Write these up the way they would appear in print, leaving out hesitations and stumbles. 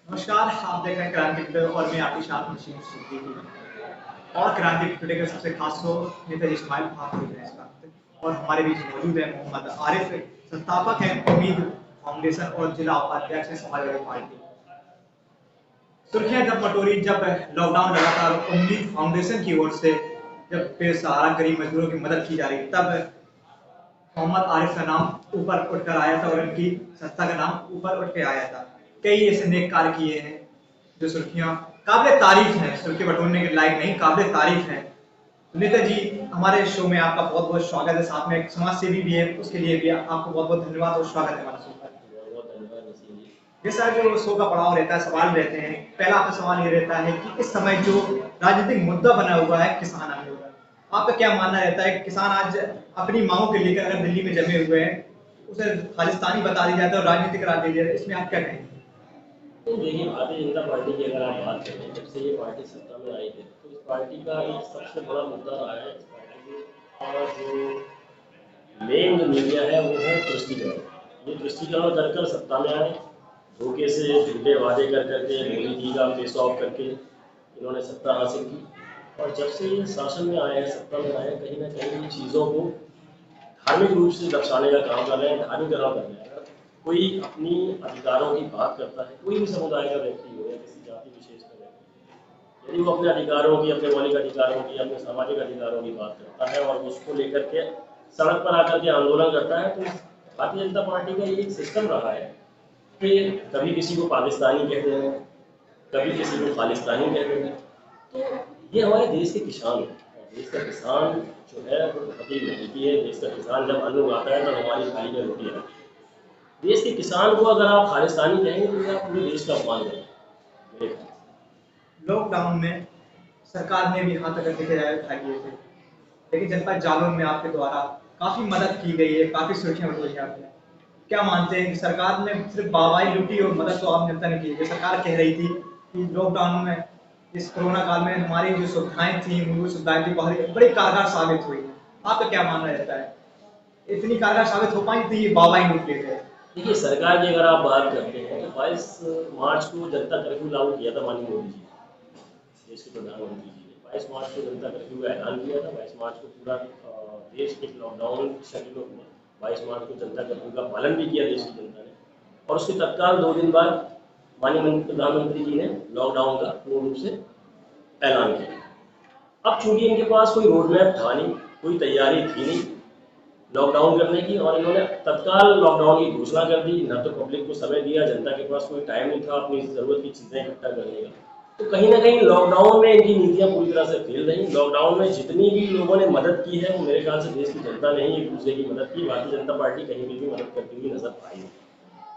नमस्कार, आप देख रहे हैं क्रांति टुडे और मैं आपके साथ मशीन सिद्दीकी। और क्रांति टुडे का सबसे खास शो नेताजी इस्माइल खान देख रहे हैं इस वक्त। और हमारे बीच मौजूद है मोहम्मद आरिफ, संस्थापक हैं उम्मीद फाउंडेशन और जिला उपाध्यक्ष हैं समाजवादी पार्टी। सुर्खियां जब बटोरी जब लॉकडाउन लगातार उम्मीद फाउंडेशन की ओर से जब बेसहारा गरीब मजदूरों की मदद की जा रही तब मोहम्मद आरिफ का नाम ऊपर उठकर आया था और इनकी संस्था का नाम ऊपर उठ के आया था। कई ऐसे नेक कार्य किए हैं जो सुर्खियां काबिल तारीफ हैं, सुर्खी बटोरने के लायक नहीं, काबिल तारीफ हैं। सुनीता जी, हमारे शो में आपका बहुत बहुत स्वागत है। साथ में एक समाज सेवी भी है, उसके लिए भी आपको बहुत बहुत धन्यवाद और स्वागत है हमारे शो पर। बहुत बहुत धन्यवाद नसीम जी। ये सर जो शो का पड़ाव रहता है, सवाल रहते हैं। पहला आपका सवाल ये रहता है कि इस समय जो राजनीतिक मुद्दा बना हुआ है किसान आंदोलन, आपका क्या मानना रहता है? किसान आज अपनी मांगों को लेकर अगर दिल्ली में जमे हुए हैं, उसे खालिस्तानी बता दिया जाता है और राजनीति करा दी जाती है, इसमें आप क्या कहेंगे? तो देखिए, भारतीय जनता पार्टी की अगर आप बात करें, जब से ये पार्टी सत्ता में आई है तो इस पार्टी का एक सबसे बड़ा मुद्दा रहा है इस पार्टी का जो मेन जो मीडिया है वो है तुष्टिकरण। ये तुष्टिकरण कर कर सत्ता में आए, धोखे से झूठे वादे कर करके मोदी जी का फेस ऑफ करके इन्होंने सत्ता हासिल की। और जब से ये शासन में आए हैं, सत्ता में आए हैं, कहीं ना कहीं चीज़ों को धार्मिक रूप से दर्शाने का काम कर रहे हैं, धार्मिकरण कर रहे हैं। अगर कोई अपनी अधिकारों की बात करता है, कोई भी समुदाय का व्यक्ति हो या किसी जाति विशेष का व्यक्ति, यदि वो अपने अधिकारों की, अपने मौलिक अधिकारों की, अपने सामाजिक अधिकारों की बात करता है और उसको लेकर के सड़क पर आकर के आंदोलन करता है, तो भारतीय जनता पार्टी का ये एक सिस्टम रहा है कि कभी किसी को पाकिस्तानी कह देना, कभी किसी को खालिस्तानी कह देना। तो ये हमारे देश के किसान हैं, और देश का किसान जो है वो बहुत ही मेहनती है। देश का किसान जब अन्न उगाता है तब हमारी थाली में रोटी आती है। देश के किसान को अगर आप खालिस्तानी कहेंगे तो ये आप पूरे देश का अपमान करेंगे मेरे ख्याल लॉकडाउन में सरकार ने भी हाथ अगर देखे जाए उठाए हुए थे, लेकिन जनपद जालौन में आपके द्वारा काफी मदद की गई है, काफी सुर्खियां बटोरी है आपने। क्या मानते हैं कि सरकार ने सिर्फ वाहवाही लूटी और मदद तो आम जनता ने की है? सरकार कह रही थी कि लॉकडाउन में, इस कोरोना काल में हमारी जो सुविधाएं थी, मूलभूत सुविधाएं थी, बहुत बड़ी कारगर साबित हुई। आपका क्या मानना रहता है? इतनी कारगर साबित हो पाई थी, वाहवाही लूट लेते हैं? देखिए, सरकार की अगर आप बात करते हैं तो 22 मार्च को जनता कर्फ्यू लागू किया था माननीय मोदी जी, देश के प्रधानमंत्री जी ने 22 मार्च को जनता कर्फ्यू का ऐलान किया था। 22 मार्च को पूरा देश एक लॉकडाउन शेड्यूल में 22 मार्च को जनता कर्फ्यू का पालन भी किया देश की जनता ने। और उसके तत्काल 2 दिन बाद माननीय प्रधानमंत्री जी ने लॉकडाउन का पूर्ण रूप से ऐलान किया। अब चूंकि इनके पास कोई रोड मैप था नहीं, कोई तैयारी थी नहीं लॉकडाउन करने की, और इन्होंने तत्काल लॉकडाउन की घोषणा कर दी। ना तो पब्लिक को समय दिया, जनता के पास कोई टाइम नहीं था अपनी ज़रूरत की चीज़ें इकट्ठा करने का। तो कहीं ना कहीं लॉकडाउन में इनकी नीतियां पूरी तरह से फेल रही। लॉकडाउन में जितनी भी लोगों ने मदद की है वो मेरे ख्याल से देश की जनता ने ही एक दूसरे की मदद की। भारतीय जनता पार्टी कहीं भी मदद करती हुई नजर आई।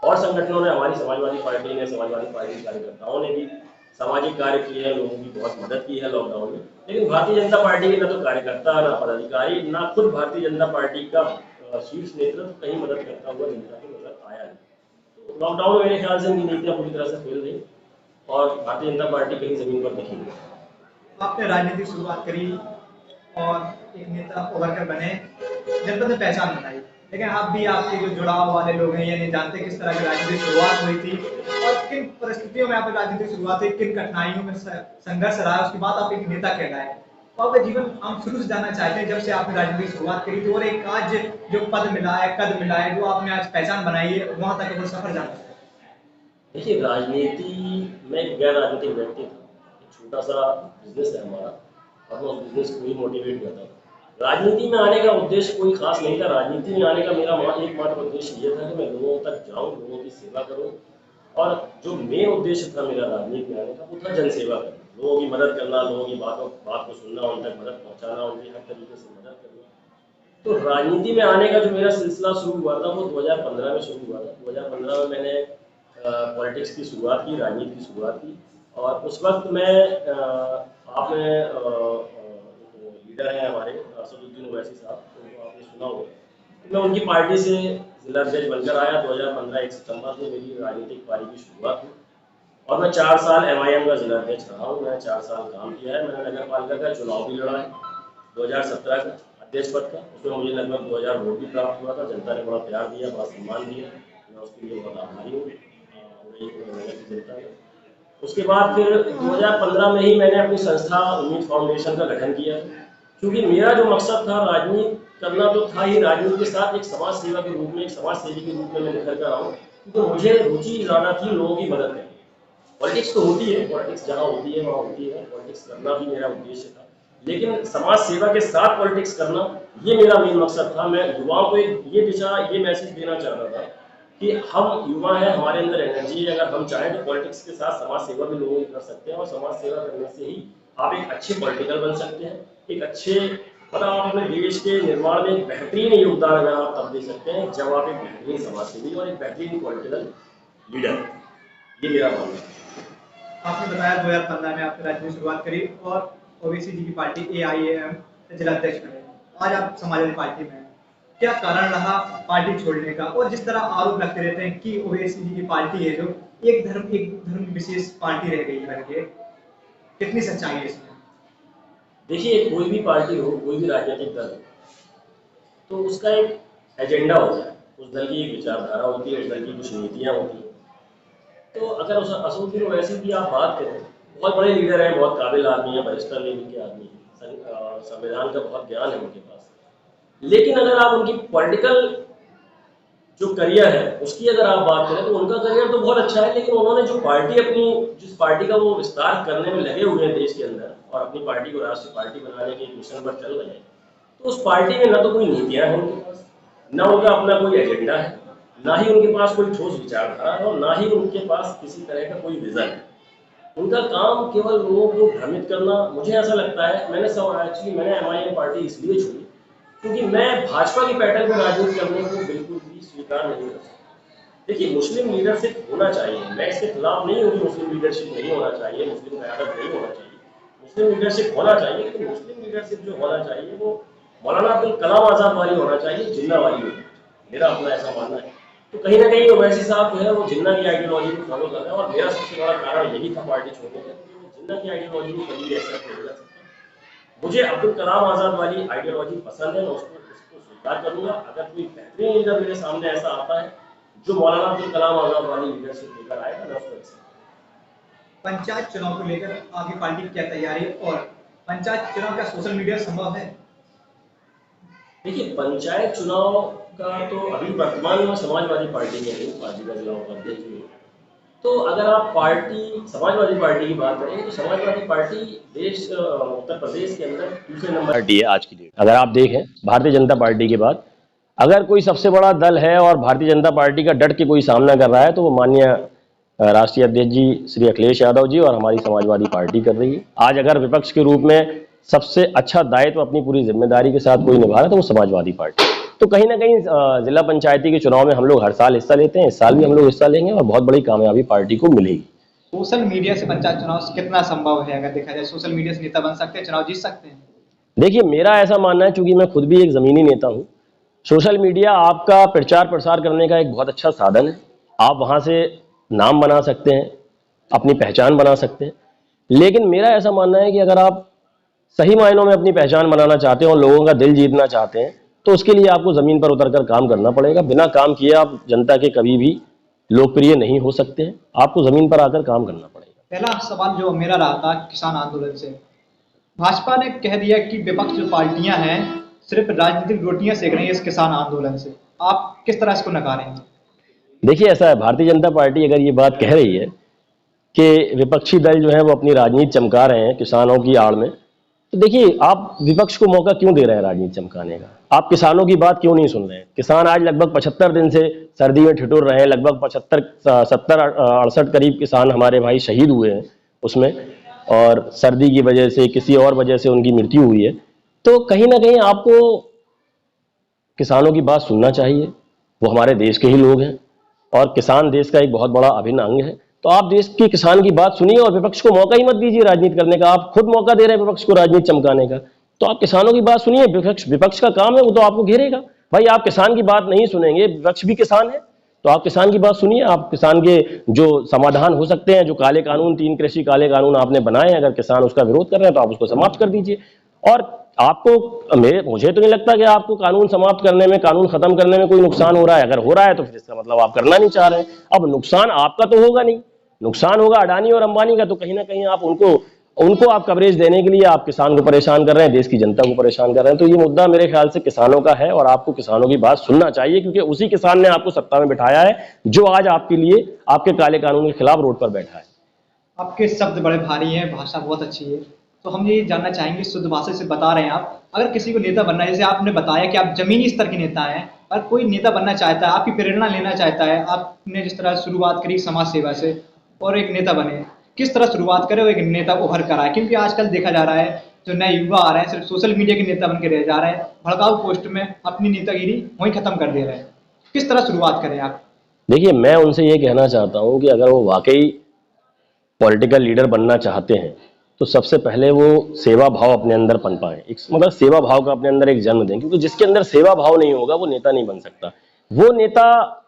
और संगठनों ने, हमारी समाजवादी पार्टी ने, समाजवादी पार्टी के कार्यकर्ताओं ने भी सामाजिक कार्य किए हैं, लोगों की बहुत मदद की है लॉकडाउन में। लेकिन भारतीय जनता पार्टी के न तो कार्यकर्ता, ना पदाधिकारी, ना खुद भारतीय जनता पार्टी का शीर्ष नेतृत्व कहीं मदद करता हुआ जनता को नजर आया नहीं। तो लॉकडाउन में मेरे ख्याल से इनकी नीतियां पूरी तरह से फेल रही और भारतीय जनता पार्टी कहीं जमीन पर दिखी नहीं। आपने राजनीतिक शुरुआत करी और एक नेता उभर कर बने, जनता ने पहचान बनाई। लेकिन आप भी, आपके जो जुड़ाव वाले लोग हैं, ये नहीं जानते किस तरह की राजनीतिक शुरुआत हुई थी और किन परिस्थितियों में आपकी राजनीतिक शुरुआत हुई, किन कठिनाइयों में संघर्ष रहा, उसके बाद आप एक नेता कहलाए। तो आपका जीवन हम शुरू से जानना चाहते हैं, जब से आपने राजनीतिक शुरुआत करी थी और एक आज जो पद मिला है, कद मिला है, जो आपने आज पहचान बनाई है, वहां तक अपना सफर जानना चाहते हैं। देखिए, राजनीति में एक गैर राजनीतिक व्यक्ति था। एक छोटा सा बिजनेस है हमारा, और मैं उस बिजनेस को ही मोटिवेट करता था। राजनीति में आने का उद्देश्य कोई खास नहीं था। राजनीति में आने का मेरा एकमात्र उद्देश्य ये था कि मैं लोगों तक जाऊं, लोगों की सेवा करूं। और जो मेन उद्देश्य था मेरा राजनीति में आने का वो था जनसेवा करना, लोगों की मदद करना, लोगों की बात को सुनना, उन तक मदद पहुंचाना, उनकी हर तरीके से मदद करना। तो राजनीति में आने का जो मेरा सिलसिला शुरू हुआ था वो 2015 में शुरू हुआ था। 2015 में मैंने पॉलिटिक्स की शुरुआत की, राजनीति की शुरुआत की। और उस वक्त मैं आपने लीडर हैं हमारे असदुद्दीन ओवैसी साहब, उनको आपने सुना होगा। तो मैं उनकी पार्टी से जिला अध्यक्ष बनकर आया 2015 1 सितंबर को मेरी राजनीतिक पारी की शुरुआत हुई। और मैं 4 साल MIM का जिला अध्यक्ष रहा हूँ। मैं 4 साल काम किया है। मैंने नगर पालिका का चुनाव भी लड़ा है 2017 का, अध्यक्ष पद का। उसमें मुझे लगभग 2000 वोट भी प्राप्त हुआ था। जनता ने बड़ा प्यार दिया, बड़ा सम्मान दिया। मैं उसके लिए बहुत आभारी हूँ नगर की जनता का। उसके बाद फिर 2015 में ही मैंने अपनी संस्था उम्मीद फाउंडेशन का गठन किया, क्योंकि मेरा जो मकसद था राजनीति करना तो था ही, राजनीति के साथ एक समाज सेवा के रूप में, एक समाज सेवी के रूप में मैं निखर कर आऊँ, क्योंकि मुझे रुचि ज़्यादा थी लोगों की मदद करने। पॉलिटिक्स तो होती है, पॉलिटिक्स जहाँ होती है वहाँ होती है, पॉलिटिक्स करना भी मेरा उद्देश्य था, लेकिन समाज सेवा के साथ पॉलिटिक्स करना ये मेरा मेन मकसद था। मैं युवाओं को ये दिशा, ये मैसेज देना चाहता था कि हम युवा हैं, हमारे अंदर एनर्जी है, अगर हम चाहें तो पॉलिटिक्स के साथ समाज सेवा भी लोगों की कर सकते हैं, और समाज सेवा करने से ही आप एक अच्छे पॉलिटिकल बन सकते हैं, एक अच्छे, मतलब आप अपने देश के निर्माण में एक बेहतरीन योगदान अगर आप तब दे सकते हैं जब आप एक बेहतरीन समाज सेवी और एक बेहतरीन पॉलिटिकल लीडर। ये मेरा मानना है। आपने बताया 2015 में आपने राजनीति की शुरुआत करी और ओवैसी जी की पार्टी एआईएम से जिला अध्यक्ष बने। आज आप समाजवादी पार्टी में हैं। क्या कारण रहा पार्टी छोड़ने का? और जिस तरह आरोप लगते रहते हैं कि ओवैसी जी की पार्टी है जो एक धर्म विशेष पार्टी रह गई है करके, कितनी सच्चाई है इसमें? देखिए, कोई भी पार्टी हो, कोई भी राजनीतिक दल हो, तो उसका एक एजेंडा होता है, उस दल की एक विचारधारा होती है, उस दल की कुछ नीतियाँ होती हैं। तो अगर उस असदुद्दीन ओवैसी की आप बात करें, बहुत बड़े लीडर हैं, बहुत काबिल आदमी हैं, बैरिस्टर लेवल के आदमी हैं, संविधान का बहुत ज्ञान है उनके पास, लेकिन अगर आप उनकी पॉलिटिकल जो करियर है उसकी अगर आप बात करें तो उनका करियर तो बहुत अच्छा है, लेकिन उन्होंने जो पार्टी अपनी, जिस पार्टी का वो विस्तार करने में लगे हुए हैं देश के अंदर, और अपनी पार्टी को राष्ट्रीय पार्टी बनाने के एक मिशन पर चल रहे हैं, तो उस पार्टी में न तो कोई नीतियां हैं उनके पास, न उनका अपना कोई एजेंडा है, ना ही उनके पास कोई ठोस विचारधारा है, और ना ही उनके पास किसी तरह का कोई विजन है। उनका काम केवल लोगों को भ्रमित करना। मुझे ऐसा लगता है, मैंने एमआईएम पार्टी इसलिए छोड़ी क्योंकि मैं भाजपा की पैटर्न में राजनीति करने को बिल्कुल भी स्वीकार नहीं कर सकता। देखिए, मुस्लिम लीडरशिप होना चाहिए, मैं इसके खिलाफ नहीं हूँ कि मुस्लिम लीडरशिप नहीं होना चाहिए, मुस्लिम क़यादत नहीं होना चाहिए, मुस्लिम लीडरशिप होना चाहिए, लेकिन मुस्लिम लीडरशिप जो होना चाहिए वो मौलाना अब्दुल कलाम आज़ाद वाली होना चाहिए, जिन्ना वाली होना चाहिए। मेरा अपना ऐसा मानना है। तो कहीं ना कहीं ओवैसी साहब जो है वो जिन्ना की आइडियोलॉजी को फॉलो कर रहे हैं, और मेरा सबसे बड़ा कारण यही था पार्टी छोड़ने का, जिन्ना की आइडियोलॉजी को कभी भी एक्सेप्ट नहीं कर सकता। मुझे अब्दुल कलाम आज़ाद वाली आइडियोलॉजी पसंद है, मैं उसको स्वीकार करूंगा। अगर कोई बेहतरीन लीडर मेरे सामने ऐसा आता है जो मौलाना अब्दुल कलाम आज़ाद वाली लीडरशिप लेकर आएगा, मैं उसको एक्सेप्ट करूंगा। पंचायत चुनाव को लेकर आपकी पार्टी की क्या तैयारी, और पंचायत चुनाव क्या सोशल मीडिया संभव है? देखिए, पंचायत चुनाव का तो अभी वर्तमान में समाजवादी पार्टी में हूँ, पार्टी का जिला उपाध्यक्ष भी हूँ। तो अगर आप समाजवादी पार्टी की बात करें तो समाजवादी पार्टी उत्तर प्रदेश के अंदर दूसरे नंबर पार्टी है आज की डेट। अगर आप देखें, भारतीय जनता पार्टी के बाद अगर कोई सबसे बड़ा दल है और भारतीय जनता पार्टी का डट के कोई सामना कर रहा है तो वो माननीय राष्ट्रीय अध्यक्ष जी श्री अखिलेश यादव जी और हमारी समाजवादी पार्टी कर रही है। आज अगर विपक्ष के रूप में सबसे अच्छा दायित्व अपनी पूरी जिम्मेदारी के साथ कोई निभा रहा है तो वो समाजवादी पार्टी। तो कहीं ना कहीं जिला पंचायती के चुनाव में हम लोग हर साल हिस्सा लेते हैं, इस साल भी हम लोग हिस्सा लेंगे और बहुत बड़ी कामयाबी पार्टी को मिलेगी। सोशल मीडिया से पंचायत चुनाव कितना संभव है? अगर देखा जाए, सोशल मीडिया से नेता बन सकते हैं, चुनाव जीत सकते हैं? देखिए, मेरा ऐसा मानना है, चूंकि मैं खुद भी एक जमीनी नेता हूं, सोशल मीडिया आपका प्रचार प्रसार करने का एक बहुत अच्छा साधन है। आप वहां से नाम बना सकते हैं, अपनी पहचान बना सकते हैं, लेकिन मेरा ऐसा मानना है कि अगर आप सही मायनों में अपनी पहचान बनाना चाहते हैं और लोगों का दिल जीतना चाहते हैं तो उसके लिए आपको जमीन पर उतरकर काम करना पड़ेगा। बिना काम किए आप जनता के कभी भी लोकप्रिय नहीं हो सकते हैं, आपको जमीन पर आकर काम करना पड़ेगा। पहला सवाल जो मेरा रहा था किसान आंदोलन से, भाजपा ने कह दिया कि विपक्ष जो पार्टियां हैं सिर्फ राजनीतिक रोटियां सेक रही है इस किसान आंदोलन से, आप किस तरह इसको नकारेंगे? देखिए, ऐसा है, भारतीय जनता पार्टी अगर ये बात कह रही है कि विपक्षी दल जो है वो अपनी राजनीति चमका रहे हैं किसानों की आड़ में, तो देखिए, आप विपक्ष को मौका क्यों दे रहे हैं राजनीति चमकाने का? आप किसानों की बात क्यों नहीं सुन रहे हैं? किसान आज लगभग 75 दिन से सर्दी में ठिठुर रहे हैं, लगभग 70-68 करीब किसान हमारे भाई शहीद हुए हैं उसमें, और सर्दी की वजह से, किसी और वजह से उनकी मृत्यु हुई है। तो कहीं ना कहीं आपको किसानों की बात सुनना चाहिए, वो हमारे देश के ही लोग हैं और किसान देश का एक बहुत बड़ा अभिन्न अंग है। तो आप देश की किसान की बात सुनिए और विपक्ष को मौका ही मत दीजिए राजनीति करने का। आप खुद मौका दे रहे हैं विपक्ष को राजनीति चमकाने का, तो आप किसानों की बात सुनिए। विपक्ष का काम है, वो तो आपको घेरेगा। भाई, आप किसान की बात नहीं सुनेंगे, विपक्ष भी किसान है, तो आप किसान की बात सुनिए। आप किसान के जो समाधान हो सकते हैं, जो काले कानून, 3 कृषि काले कानून आपने बनाए हैं, अगर किसान उसका विरोध कर रहे हैं तो आप उसको समाप्त कर दीजिए। और आपको, मुझे तो नहीं लगता कि आपको कानून समाप्त करने में, कानून खत्म करने में कोई नुकसान हो रहा है। अगर हो रहा है तो फिर इसका मतलब आप करना नहीं चाह रहे हैं। अब नुकसान आपका तो होगा नहीं, नुकसान होगा अडानी और अंबानी का, तो कहीं ना कहीं आप उनको आप कवरेज देने के लिए आप किसान को परेशान कर रहे हैं, देश की जनता को परेशान कर रहे हैं। तो ये मुद्दा मेरे ख्याल से किसानों का है और आपको किसानों की बात सुनना चाहिए, क्योंकि उसी किसान ने आपको सत्ता में बिठाया है जो आज आपके लिए आपके काले कानून के खिलाफ रोड पर बैठा है। आपके शब्द बड़े भारी हैं, भाषा बहुत अच्छी है। तो हम ये जानना चाहेंगे, शुद्ध भाषा से बता रहे हैं आप, अगर किसी को नेता बनना है, जैसे आपने बताया कि आप जमीनी स्तर के नेता हैं, और कोई नेता बनना चाहता है, आपकी प्रेरणा लेना चाहता है, आपने जिस तरह शुरुआत करी समाज सेवा से और एक नेता बने, किस तरह शुरुआत करे और एक नेता उभर कर आए? क्योंकि आजकल देखा जा रहा है जो नए युवा आ रहे हैं सिर्फ सोशल मीडिया के नेता बन के रह जा रहे हैं, भड़काऊ पोस्ट में अपनी नेतागिरी वहीं खत्म कर दे रहे हैं। किस तरह शुरुआत करें आप? देखिए, मैं उनसे ये कहना चाहता हूं कि अगर वो वाकई पॉलिटिकल लीडर बनना चाहते हैं तो सबसे पहले वो सेवा भाव अपने अंदर पनपाएं, एक मतलब सेवा भाव का अपने अंदर एक जन्म दें, क्योंकि जिसके अंदर सेवा भाव नहीं होगा वो नेता नहीं बन सकता। वो नेता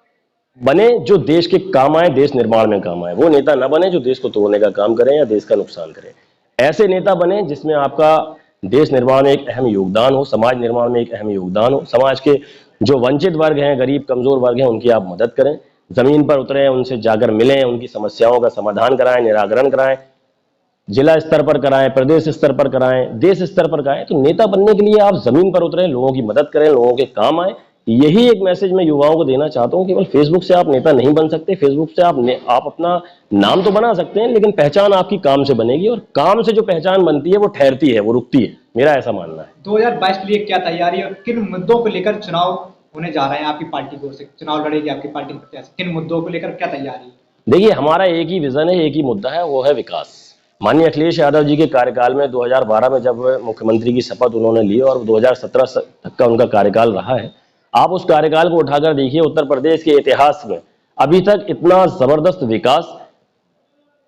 बने जो देश के काम आए, देश निर्माण में काम आए। वो नेता न बने जो देश को तोड़ने का काम करें या देश का नुकसान करें। ऐसे नेता बने जिसमें आपका देश निर्माण में एक अहम योगदान हो, समाज निर्माण में एक अहम योगदान हो, समाज के जो वंचित वर्ग हैं, गरीब कमजोर वर्ग हैं, उनकी आप मदद करें, जमीन पर उतरें, उनसे जाकर मिलें, उनकी समस्याओं का समाधान कराएं, निराकरण कराएं, जिला स्तर पर कराएं, प्रदेश स्तर पर कराएं, देश स्तर पर कराएं। तो नेता बनने के लिए आप जमीन पर उतरें, लोगों की मदद करें, लोगों के काम आए। यही एक मैसेज मैं युवाओं को देना चाहता हूं। केवल फेसबुक से आप नेता नहीं बन सकते। फेसबुक से आप अपना नाम तो बना सकते हैं, लेकिन पहचान आपकी काम से बनेगी, और काम से जो पहचान बनती है वो ठहरती है, वो रुकती है। मेरा ऐसा मानना है। 2022 के लिए क्या तैयारी और किन मुद्दों को लेकर चुनाव होने जा रहे हैं? आपकी पार्टी को से चुनाव लड़ेगी आपकी पार्टी के प्रत्याशी, किन मुद्दों को लेकर क्या तैयारी है? देखिए, हमारा एक ही विजन है, एक ही मुद्दा है, वो है विकास। माननीय अखिलेश यादव जी के कार्यकाल में 2012 में जब मुख्यमंत्री की शपथ उन्होंने ली और 2017 तक का उनका कार्यकाल रहा है, आप उस कार्यकाल को उठाकर देखिए, उत्तर प्रदेश के इतिहास में अभी तक इतना जबरदस्त विकास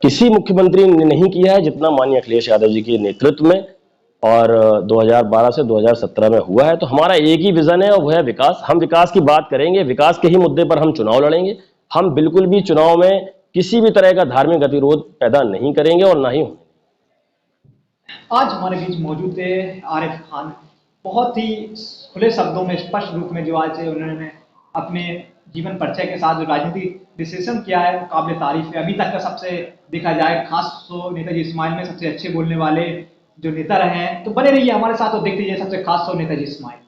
किसी मुख्यमंत्री ने नहीं किया है जितना माननीय अखिलेश यादव जी के नेतृत्व में और 2012 से 2017 में हुआ है। तो हमारा एक ही विजन है और वह है विकास। हम विकास की बात करेंगे, विकास के ही मुद्दे पर हम चुनाव लड़ेंगे। हम बिल्कुल भी चुनाव में किसी भी तरह का धार्मिक गतिरोध पैदा नहीं करेंगे और ना ही होने। आज हमारे बीच मौजूद है आरिफ खान। बहुत ही खुले शब्दों में, स्पष्ट रूप में जो आज उन्होंने अपने जीवन परिचय के साथ जो राजनीतिक विश्लेषण किया है, काबिल तारीफ है। अभी तक का सबसे देखा जाए खास तो नेताजी इस्माइल में सबसे अच्छे बोलने वाले जो नेता रहे हैं। तो बने रहिए हमारे साथ और देखते रहिए सबसे खास तो नेताजी इस्माइल।